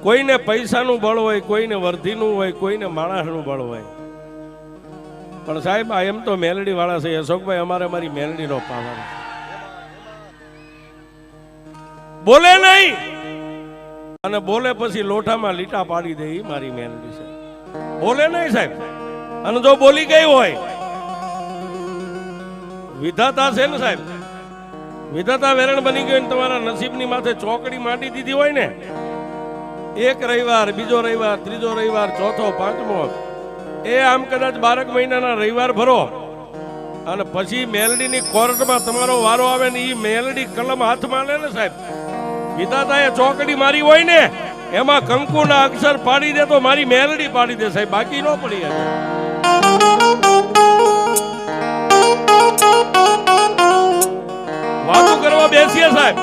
કોઈને પૈસાનું બળ હોય, કોઈને વર્ધીનું હોય, કોઈને માણસનું બળ હોય, પણ સાહેબ આ એમ તો મેલડી વાળા છે અશોકભાઈ, અમારે મારી મેલડીનો પાવર બોલે નહીં અને બોલે પછી લોટામાં લીટા પાડી દે, એ મારી મેલડી છે. બોલે નહીં સાહેબ, અને જો બોલી ગઈ હોય, વિધાતા છે ને સાહેબ, વિધાતા વેરણ બની ગયો, તમારા નસીબની માથે ચોકડી માંડી દીધી હોય ને, એક રવિવાર, બીજો રવિવાર, ત્રીજો રવિવાર, ચોથો, પાંચમો, એ આમ કદાચ 12 મહિનાના રવિવાર ભરો અને પછી મેલડીની કોર્ટમાં તમારો વારો આવે ને, એ મેલડી કલમ હાથમાં લે ને સાહેબ, વિધાતાએ ચોકડી મારી હોય ને, એમાં કંકુના અક્ષર પાડી દે તો મારી મેલડી પાડી દે સાહેબ, બાકી ન પડી જાય. વાતો કરવા બેસીએ સાહેબ,